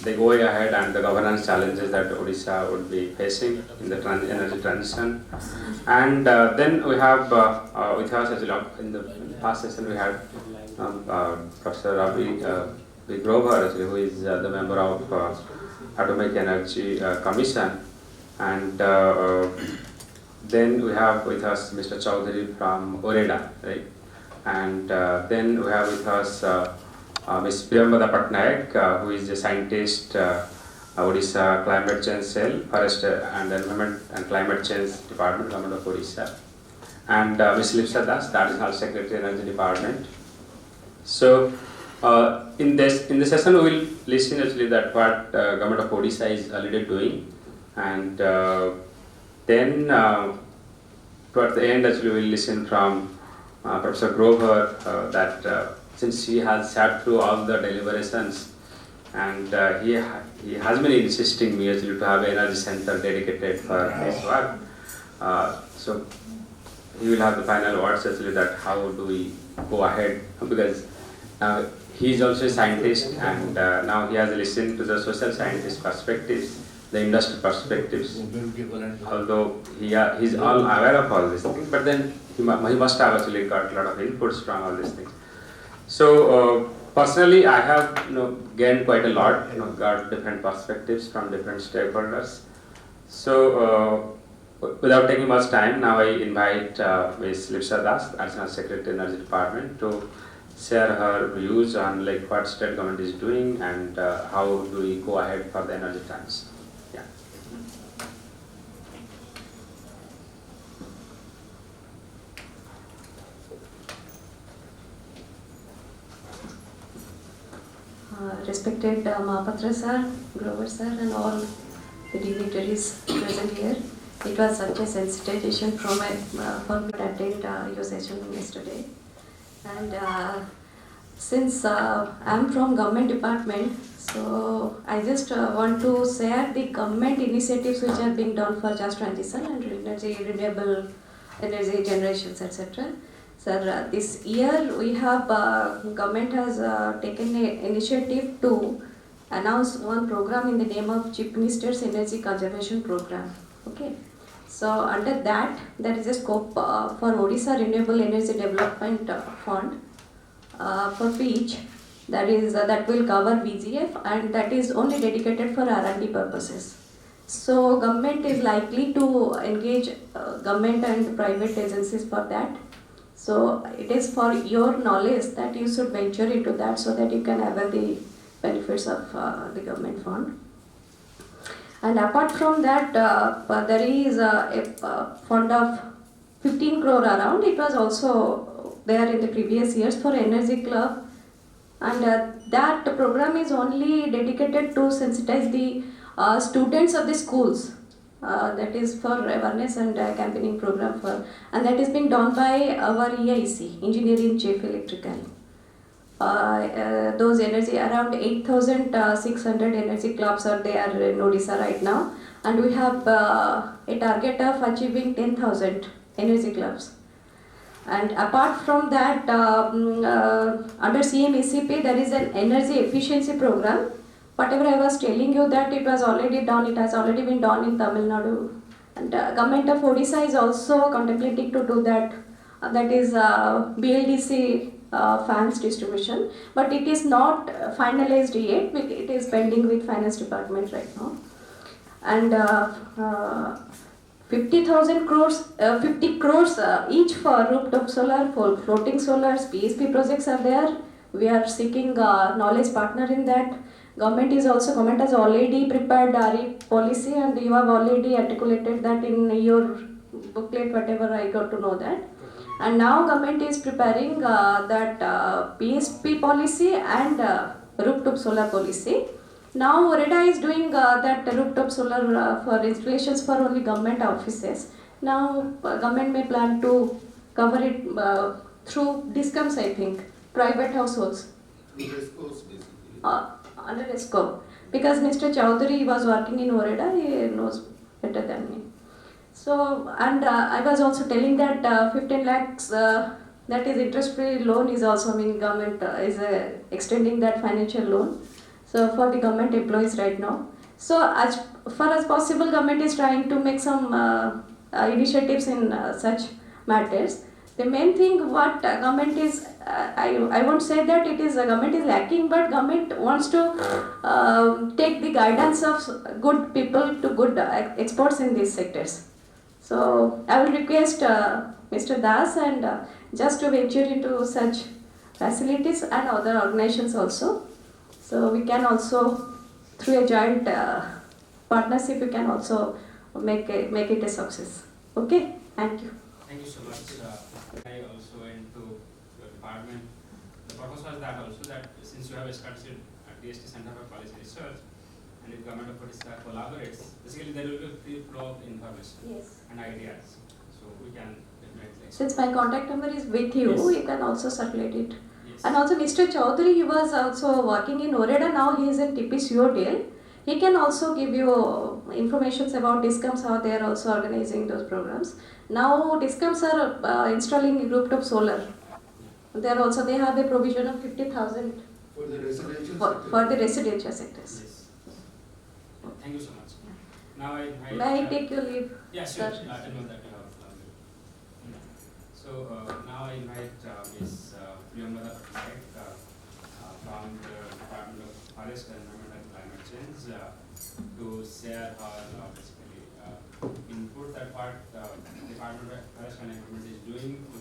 the going ahead and the governance challenges that Odisha would be facing in the energy transition. And then we have with us as well, in the past session we had Professor Ravi Grover, actually, who is the member of Atomic Energy Commission, and then we have with us Mr. Chaudhary from Oreda, right? And then we have with us Ms. Priyambada Patnaik, who is a scientist, Odisha Climate Change Cell, Forest and Environment and Climate Change Department, Government of Odisha, and Ms. Lipsa Das, that is our Secretary Energy Department. So in this session we will listen actually that what Government of Odisha is already doing, and then towards the end actually we will listen from Professor Grover that since he has sat through all the deliberations, and he has been insisting me actually to have an energy center dedicated for this work. So he will have the final words actually that how do we go ahead, because he is also a scientist, and now he has listened to the social scientist perspectives, the industry perspectives, although he is all aware of all these things, but then he must have actually got a lot of inputs from all these things. So personally I have gained quite a lot, got different perspectives from different stakeholders. So without taking much time, now I invite Ms. Lipsa Das, Additional Secretary Energy Department, to share her views on like what state government is doing and how do we go ahead for the energy transition. Yeah. Respected Mahapatra sir, Grover sir, and all the dignitaries present here. It was such a sensitization for me to attend your session yesterday. And since I'm from government department, so I just want to share the government initiatives which are being done for just transition and renewable energy generations, etc. Sir, this year we have government has taken an initiative to announce one program in the name of Chief Minister's Energy Conservation Program. Okay. So under that, there is a scope for Odisha Renewable Energy Development Fund for which that will cover VGF, and that is only dedicated for R&D purposes. So government is likely to engage government and private agencies for that. So it is for your knowledge that you should venture into that so that you can avail the benefits of the government fund. And apart from that, there is a fund of 15 crore around. It was also there in the previous years for Energy Club, and that program is only dedicated to sensitize the students of the schools. That is for awareness and campaigning program for, and that is being done by our EIC, Engineering Chief Electrical. Those energy around 8,600 energy clubs are there in Odisha right now, and we have a target of achieving 10,000 energy clubs. And apart from that, under CMECP there is an energy efficiency program. Whatever I was telling you that it was already done, it has already been done in Tamil Nadu, and government of Odisha is also contemplating to do that. That is BLDC fans distribution, but it is not finalized yet. It is pending with finance department right now. And 50,000 crores, 50 crores each for rooftop solar, for floating solars, PSP projects are there. We are seeking knowledge partner in that. Government has already prepared RE policy, and you have already articulated that in your booklet, whatever I got to know that. And now government is preparing that PSP policy and rooftop solar policy. Now Oreda is doing that rooftop solar for installations for only government offices. Now government may plan to cover it through discoms, I think, private households. Under a scope. Because Mr. Chaudhary was working in Oreda, he knows better than me. So, and I was also telling that 15 lakhs, that is interest-free loan is also, government is extending that financial loan. So for the government employees right now. So as far as possible, government is trying to make some initiatives in such matters. The main thing what government is, I won't say that it is government is lacking, but government wants to take the guidance of good people to good experts in these sectors. So I will request Mr. Das and just to venture into such facilities and other organizations also. So we can also, through a joint partnership, we can also make it a success. Okay, thank you. Thank you so much. I also went to your department. The purpose was that also that since you have established at DST Center for Policy Research and if Government of Odisha collaborates, basically there will be a free flow of information and ideas. So we can definitely. Since my contact number is with you, you can also circulate it. Yes. And also Mr. Chaudhary, he was also working in Oreda, now he is in TPCODL. He can also give you information about DISCOMs, how they are also organizing those programs. Now DISCOMs are installing rooftop solar. They have a provision of 50,000 for the residential for the residential sectors. Yes. Thank you so much. Now I May I take your leave? Yeah, sure. Sir. I know that you have. So now I invite Ms. Priyamvada Patnaik from the Department of Forest Environment and Climate Change to share her basically input that part Department of Forest and Environment is doing to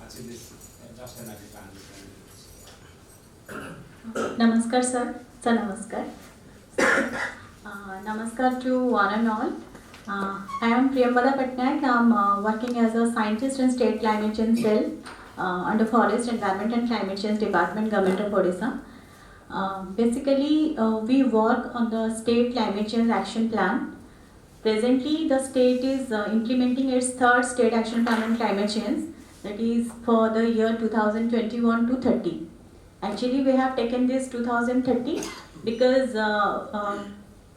achieve this just energy transition. Namaskar sir. Sir, namaskar. Namaskar to one and all. I am Priyamvada Patnaik. I am working as a scientist in State Climate Change Cell under Forest, Environment and Climate Change Department, Government of Odisha. Basically, we work on the State Climate Change Action Plan. Presently, the state is implementing its third State Action Plan on Climate Change, that is for the year 2021 to 30. Actually, we have taken this 2030 because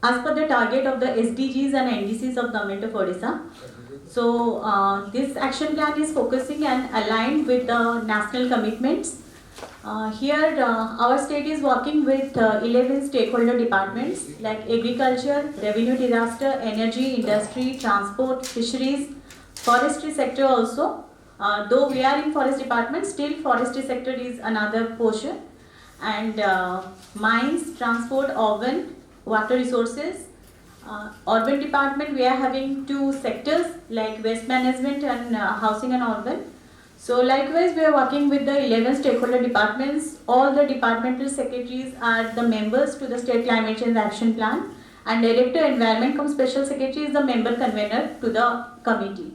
as per the target of the SDGs and NDCs of Government of Odisha. So this action plan is focusing and aligned with the national commitments. Here our state is working with 11 stakeholder departments like agriculture, revenue disaster, energy, industry, transport, fisheries, forestry sector also. Though we are in forest department, still forestry sector is another portion, and mines, transport, urban, water resources. Urban department, we are having two sectors like waste management and housing and urban. So likewise, we are working with the 11 stakeholder departments. All the departmental secretaries are the members to the State Climate Change Action Plan, and Director Environment cum Special Secretary is the member convener to the committee.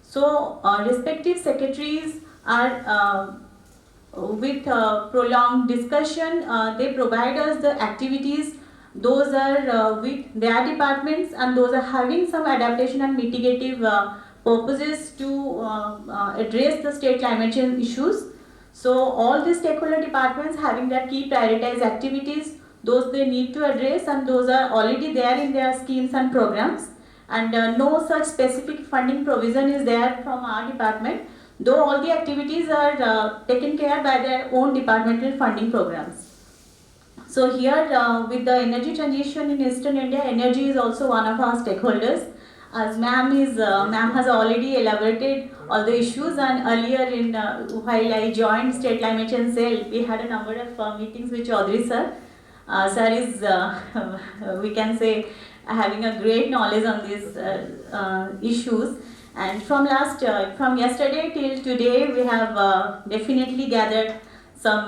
So respective secretaries are with prolonged discussion, they provide us the activities. Those are with their departments, and those are having some adaptation and mitigative purposes to address the state climate change issues. So all the stakeholder departments having their key prioritized activities, those they need to address, and those are already there in their schemes and programs. And no such specific funding provision is there from our department, though all the activities are taken care by their own departmental funding programs. So here with the energy transition in Eastern India, energy is also one of our stakeholders. As ma'am has already elaborated all the issues, and earlier in while I joined State Climate Change Cell, we had a number of meetings with Chaudhary sir. Sir is we can say having a great knowledge on these issues, and from yesterday till today we have definitely gathered some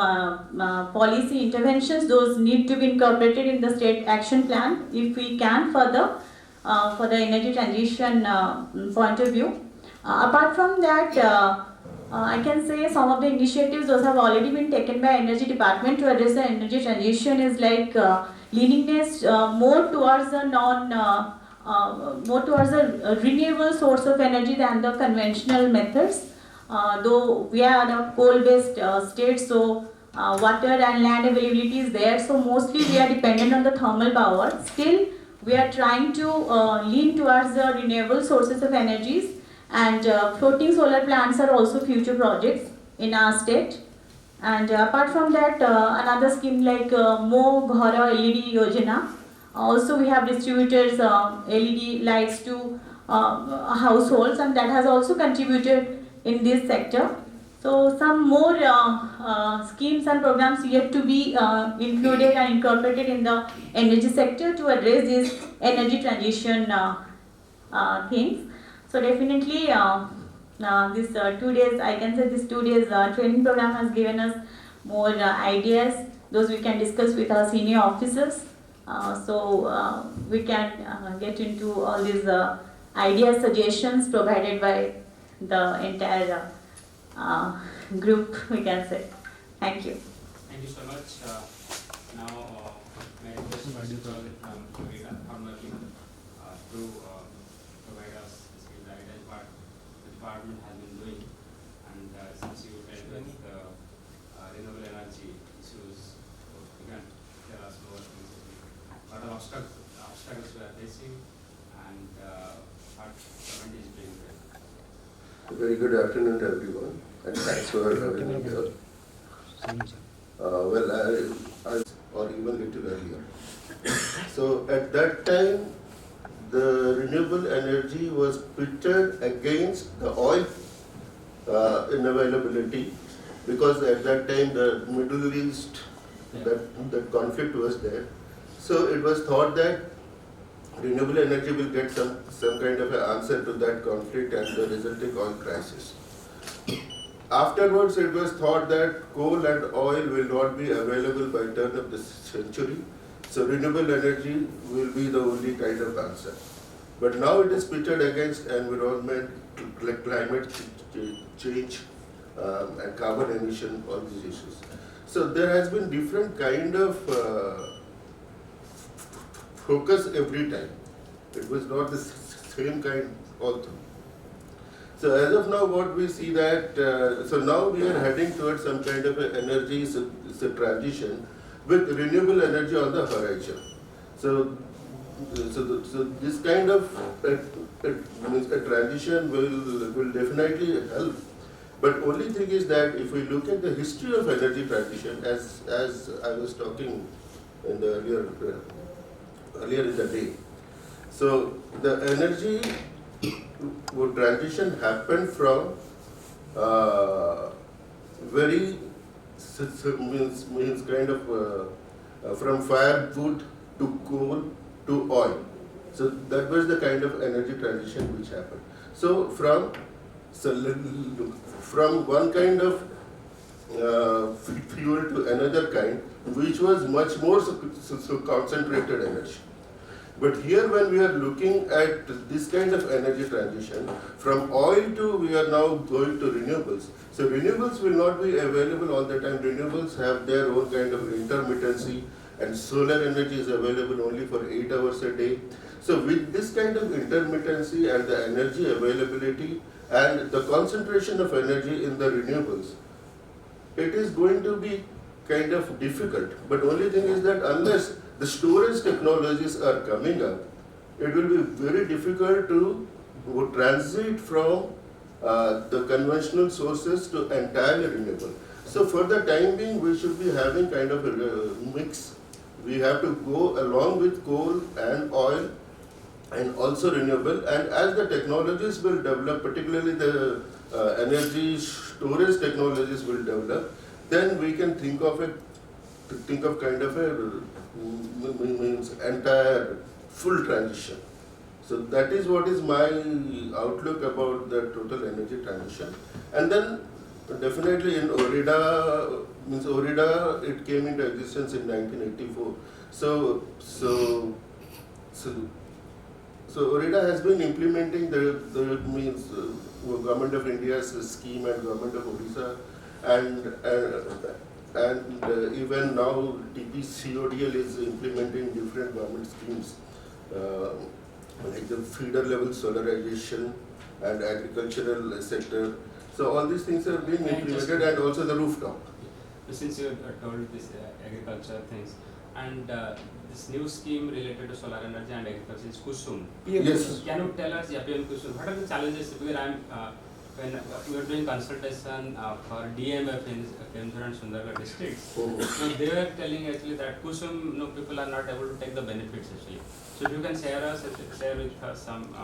policy interventions. Those need to be incorporated in the state action plan if we can further for the energy transition point of view. Apart from that, I can say some of the initiatives those have already been taken by energy department to address the energy transition is like leaningness more towards a renewable source of energy than the conventional methods. Though we are a coal-based state, so water and land availability is there, so mostly we are dependent on the thermal power. Still, we are trying to lean towards the renewable sources of energies, and floating solar plants are also future projects in our state. And apart from that, another scheme like Mo Ghara LED Yojana. Also, we have distributed LED lights to households, and that has also contributed in this sector. So, some more schemes and programs yet to be included and incorporated in the energy sector to address this energy transition things. So, definitely. This 2 days, I can say this 2 days training program has given us more ideas. Those we can discuss with our senior officers. We can get into all these ideas, suggestions provided by the entire group, we can say. Thank you. Thank you so much. Now, may I request Mr. from Odisha formally to provide us this guidance what the department has been doing, and since you dealt with renewable energy issues, you can tell us more what are obstacles we are facing and what government is doing there. Very good afternoon to everyone, and thanks for having me here. Or even little earlier. So at that time, the renewable energy was pitted against the oil unavailability, because at that time the Middle East, that conflict was there. So it was thought that renewable energy will get some kind of an answer to that conflict and the resulting oil crisis. Afterwards, it was thought that coal and oil will not be available by turn of the century, so renewable energy will be the only kind of answer. But now it is pitted against environment, like climate change and carbon emission, all these issues. So there has been different kind of focus every time. It was not the same kind all through. So as of now, what we see that, so now we are heading towards some kind of an energy transition with renewable energy on the horizon. So this kind of a transition will definitely help. But only thing is that if we look at the history of energy transition, as I was talking in the earlier in the day, so the energy transition happened from very means kind of from firewood to coal to oil. So that was the kind of energy transition which happened. So from one kind of fuel to another kind, which was much more concentrated energy. But here when we are looking at this kind of energy transition, from oil to we are now going to renewables. So renewables will not be available all the time. Renewables have their own kind of intermittency, and solar energy is available only for 8 hours a day. So with this kind of intermittency and the energy availability and the concentration of energy in the renewables, it is going to be kind of difficult. But only thing is that unless the storage technologies are coming up, it will be very difficult to transit from the conventional sources to entirely renewable. So for the time being, we should be having kind of a mix. We have to go along with coal and oil and also renewable. And as the technologies will develop, particularly the energy storage technologies will develop, then we can think of kind of a means entire full transition. So that is what is my outlook about the total energy transition. And then definitely in Odisha, it came into existence in 1984. So Odisha has been implementing the Government of India's scheme and Government of Odisha, and even now TPCODL is implementing different government schemes like the feeder level solarization and agricultural sector. So all these things are being implemented, and also the rooftop. Since you told this agriculture things, and this new scheme related to solar energy and agriculture is Kusum. Yes. Can you tell us, PM Kusum, what are the challenges? Because I am when we were doing consultation for DMF in Kemsur and Sundargarh districts, so they were telling actually that Kusum, people are not able to take the benefits actually. So if you can share with us some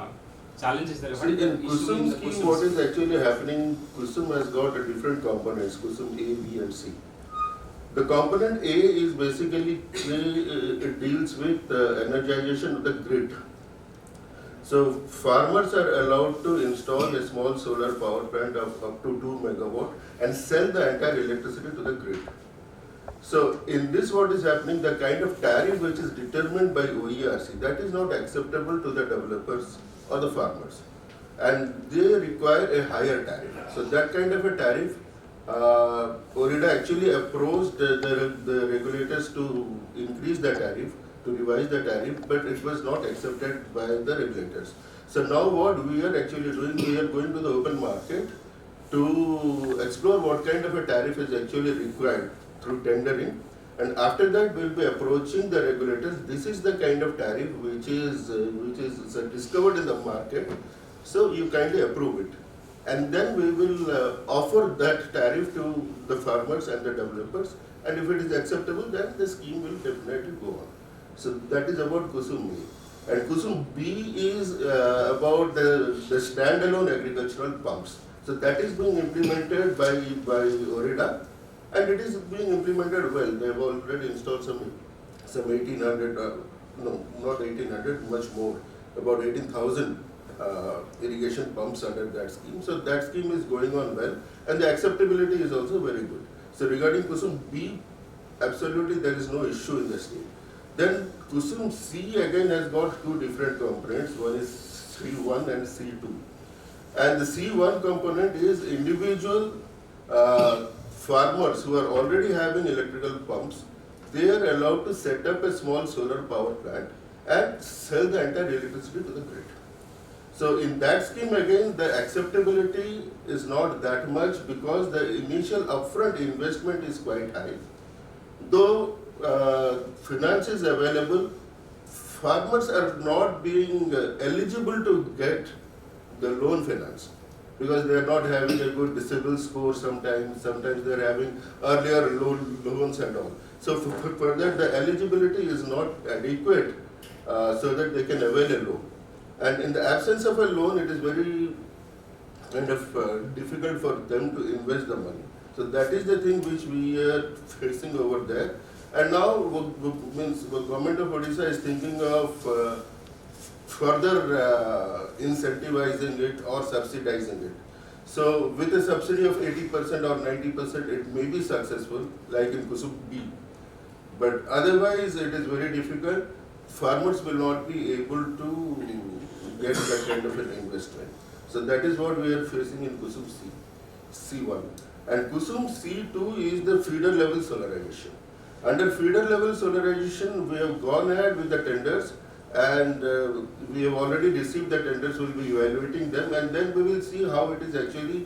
challenges there. See, in Kusum scheme, what is actually happening, Kusum has got a different components, Kusum A, B and C. The component A is basically, it deals with energization of the grid. So farmers are allowed to install a small solar power plant of up to 2 megawatt and sell the entire electricity to the grid. So in this what is happening, the kind of tariff which is determined by OERC, that is not acceptable to the developers or the farmers. And they require a higher tariff. So that kind of a tariff, ORIDA actually approached the regulators to increase the tariff, to revise the tariff, but it was not accepted by the regulators. So now what we are actually doing, we are going to the open market to explore what kind of a tariff is actually required through tendering, and after that we will be approaching the regulators. This is the kind of tariff which is discovered in the market, so you kindly approve it. And then we will offer that tariff to the farmers and the developers, and if it is acceptable, then the scheme will definitely go on. So that is about Kusum A. And Kusum B is about the standalone agricultural pumps. So that is being implemented by ORIDA, and it is being implemented well. They have already installed some 1800, no, not 1800, much more, about 18,000 irrigation pumps under that scheme. So that scheme is going on well, and the acceptability is also very good. So regarding Kusum B, absolutely there is no issue in the scheme. Then Kusum C again has got two different components. One is C1 and C2. And the C1 component is individual farmers who are already having electrical pumps. They are allowed to set up a small solar power plant and sell the entire electricity to the grid. So in that scheme again, the acceptability is not that much because the initial upfront investment is quite high. Though finance is available, farmers are not being eligible to get the loan finance because they are not having a good CIBIL score sometimes they are having earlier loans and all. So for that the eligibility is not adequate so that they can avail a loan. And in the absence of a loan, it is very kind of difficult for them to invest the money. So that is the thing which we are facing over there. And now the government of Odisha is thinking of further incentivizing it or subsidizing it. So with a subsidy of 80% or 90%, it may be successful, like in Kusum B. But otherwise, it is very difficult. Farmers will not be able to get that kind of an investment. So that is what we are facing in Kusum C1. And Kusum C2 is the feeder level solarization. Under feeder level solarization, we have gone ahead with the tenders, and we have already received the tenders. We will be evaluating them, and then we will see how it is actually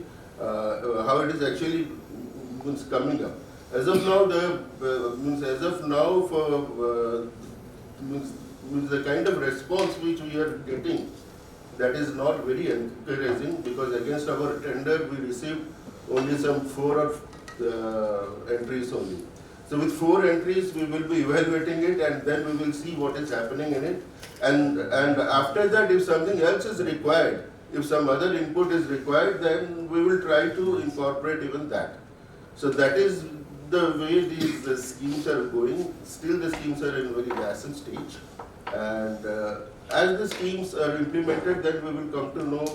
coming up. As of now, the kind of response which we are getting, that is not very encouraging, because against our tender we received only some 4 entries only. So with 4 entries we will be evaluating it, and then we will see what is happening in it, and after that, if something else is required, if some other input is required, then we will try to incorporate even that. So that is the way these schemes are going. Still the schemes are in very nascent stage, and as the schemes are implemented, then we will come to know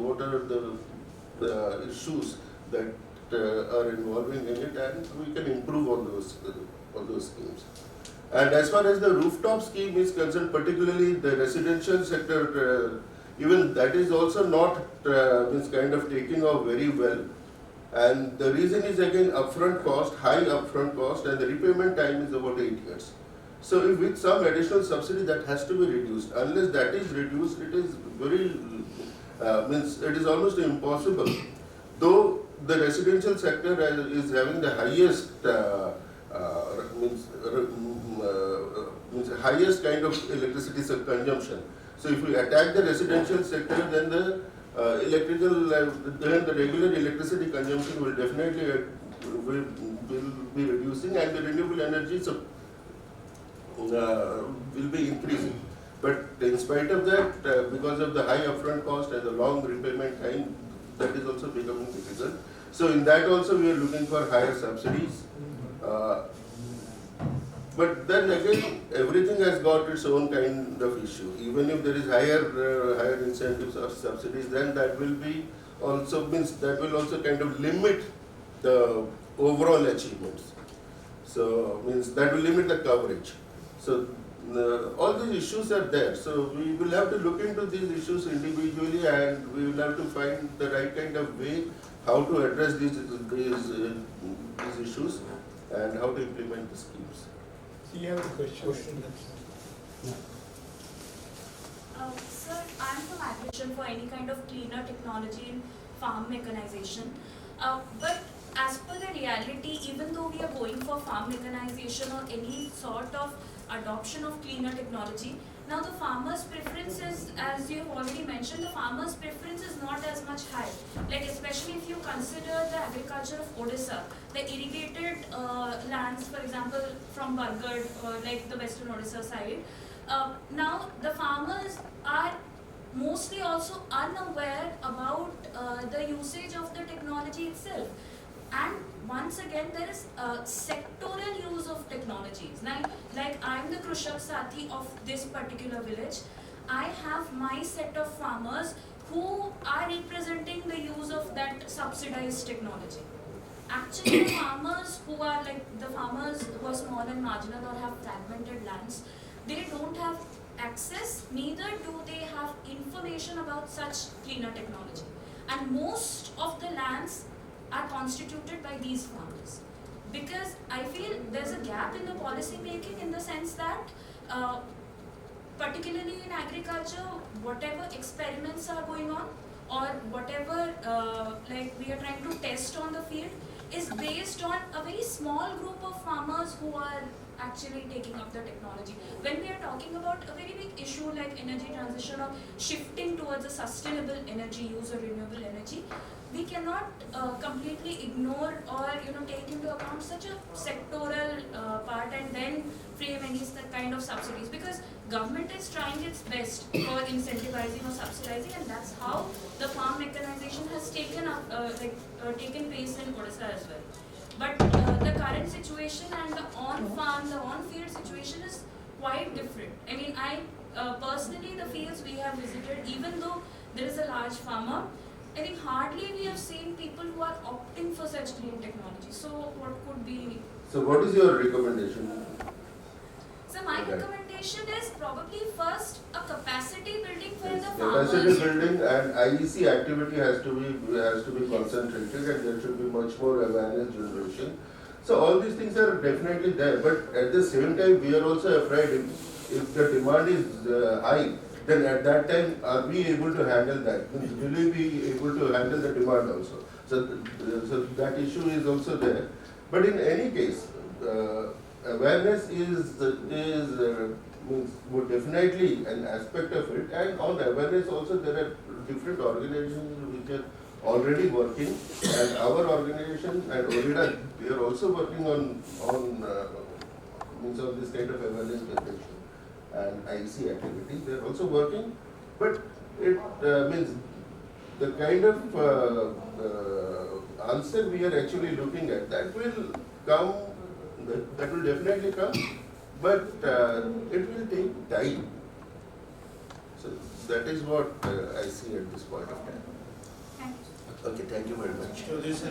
what are the issues that are involving in it, and we can improve on those schemes. And as far as the rooftop scheme is concerned, particularly the residential sector, even that is also not kind of taking off very well. And the reason is again upfront cost, high upfront cost, and the repayment time is about 8 years. So if with some additional subsidy, that has to be reduced. Unless that is reduced, it is very it is almost impossible. Though the residential sector is having the highest highest kind of electricity consumption. So if we attack the residential sector, then the then the regular electricity consumption will definitely will be reducing, and the renewable energy will be increasing. But in spite of that, because of the high upfront cost and the long repayment time, that is also becoming difficult. So in that also we are looking for higher subsidies. But then again, everything has got its own kind of issue. Even if there is higher incentives or subsidies, then that will be also kind of limit the overall achievements. So means that will limit the coverage. So all these issues are there. So we will have to look into these issues individually, and we will have to find the right kind of way how to address these issues and how to implement the schemes. You have a question. Sir, I'm from admission for any kind of cleaner technology in farm mechanization. But as per the reality, even though we are going for farm mechanization or any sort of adoption of cleaner technology, now the farmer's preference is, as you have already mentioned, the farmer's preference is not as much high. Like especially if you consider the agriculture of Odisha, the irrigated lands, for example, from Bargad or like the western Odisha side, now the farmers are mostly also unaware about the usage of the technology itself. And once again, there is sectoral use of technologies. Like I'm the Krushak Sathi of this particular village. I have my set of farmers who are representing the use of that subsidized technology. Actually, the farmers who are small and marginal or have fragmented lands, they don't have access, neither do they have information about such cleaner technology. And most of the lands are constituted by these farmers. Because I feel there's a gap in the policy making in the sense that particularly in agriculture, whatever experiments are going on or whatever we are trying to test on the field is based on a very small group of farmers who are actually taking up the technology. When we are talking about a very big issue like energy transition or shifting towards a sustainable energy use or renewable energy, we cannot completely ignore or take into account such a sectoral part and then frame any kind of subsidies, because government is trying its best for incentivizing or subsidizing, and that's how the farm mechanization has taken place in Odisha as well. But the current situation and the on-farm, the on-field situation is quite different. I mean, personally, the fields we have visited, even though there is a large farmer, I think hardly we have seen people who are opting for such clean technology. So what could be? So what is your recommendation? So my recommendation is probably first a capacity building for the farmers. Capacity building and IEC activity has to be concentrated, and there should be much more awareness generation. So all these things are definitely there, but at the same time we are also afraid if the demand is high, then at that time are we able to handle that? Will we be able to handle the demand also? So that issue is also there. But in any case, awareness is definitely an aspect of it, and on awareness also there are different organizations which are already working, and our organization and ORIDA, we are also working on this kind of awareness generation and IC activity. They are also working, but it means the kind of answer we are actually looking at, that will come, that will definitely come, but it will take time. So that is what I see at this point of time. Thank you. Okay, thank you very much. So this is